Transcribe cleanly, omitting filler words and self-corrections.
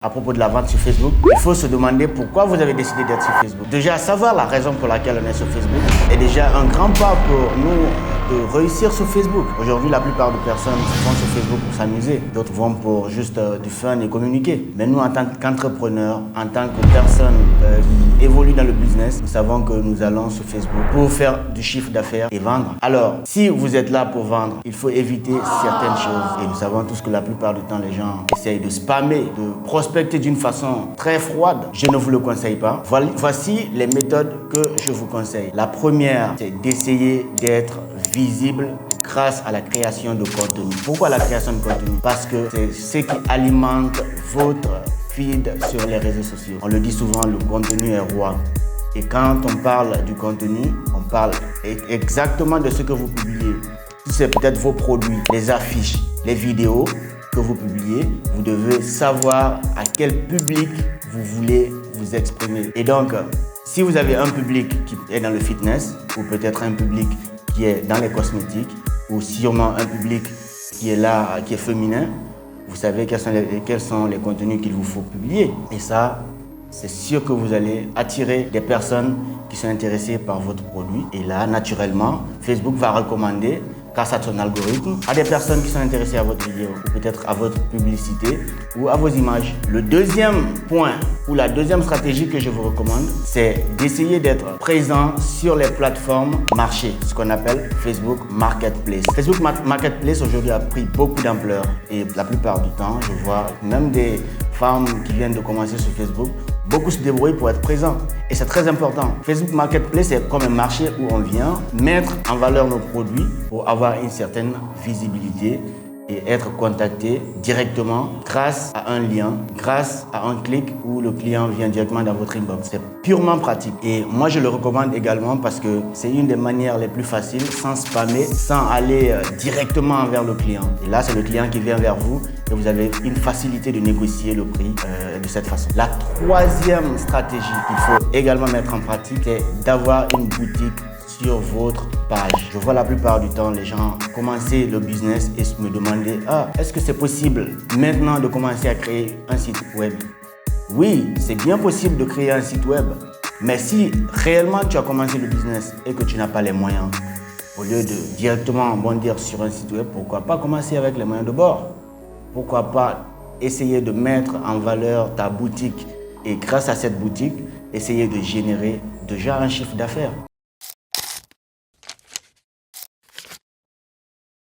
À propos de la vente sur Facebook, il faut se demander pourquoi vous avez décidé d'être sur Facebook. Déjà, savoir la raison pour laquelle on est sur Facebook est déjà un grand pas pour nous de réussir sur Facebook. Aujourd'hui, la plupart des personnes vont sur Facebook pour s'amuser. D'autres vont pour juste du fun et communiquer. Mais nous, en tant qu'entrepreneurs, en tant que personnes qui évoluent dans le business, nous savons que nous allons sur Facebook pour faire du chiffre d'affaires et vendre. Alors, si vous êtes là pour vendre, il faut éviter certaines choses. Et nous savons tous que la plupart du temps, les gens essayent de spammer, de prospecter d'une façon très froide. Je ne vous le conseille pas. Voici les méthodes que je vous conseille. La première, c'est d'essayer d'être visible grâce à la création de contenu. Pourquoi la création de contenu? Parce que c'est ce qui alimente votre feed sur les réseaux sociaux. On le dit souvent, le contenu est roi. Et quand on parle du contenu, on parle exactement de ce que vous publiez. Si c'est peut-être vos produits, les affiches, les vidéos que vous publiez, vous devez savoir à quel public vous voulez vous exprimer. Et donc, si vous avez un public qui est dans le fitness, ou peut-être un public qui est dans les cosmétiques, ou sûrement un public qui est là, qui est féminin, vous savez quels sont les contenus qu'il vous faut publier. Et ça, c'est sûr que vous allez attirer des personnes qui sont intéressées par votre produit. Et là, naturellement, Facebook va recommander, grâce à son algorithme, à des personnes qui sont intéressées à votre vidéo, ou peut-être à votre publicité, ou à vos images. Le deuxième point, ou la deuxième stratégie que je vous recommande, c'est d'essayer d'être présent sur les plateformes marché, ce qu'on appelle Facebook Marketplace. Facebook Marketplace aujourd'hui a pris beaucoup d'ampleur et la plupart du temps, je vois même des femmes qui viennent de commencer sur Facebook, beaucoup se débrouillent pour être présents et c'est très important. Facebook Marketplace, c'est comme un marché où on vient mettre en valeur nos produits pour avoir une certaine visibilité et être contacté directement grâce à un lien, grâce à un clic où le client vient directement dans votre inbox. C'est purement pratique et moi je le recommande également parce que c'est une des manières les plus faciles, sans spammer, sans aller directement vers le client. Et là, c'est le client qui vient vers vous et vous avez une facilité de négocier le prix de cette façon. La troisième stratégie qu'il faut également mettre en pratique, c'est d'avoir une boutique sur votre page. Je vois la plupart du temps les gens commencer le business et me demander est-ce que c'est possible maintenant de commencer à créer un site web? Oui, c'est bien possible de créer un site web, mais si réellement tu as commencé le business et que tu n'as pas les moyens, au lieu de directement bondir sur un site web, pourquoi pas commencer avec les moyens de bord? Pourquoi pas essayer de mettre en valeur ta boutique et grâce à cette boutique, essayer de générer déjà un chiffre d'affaires.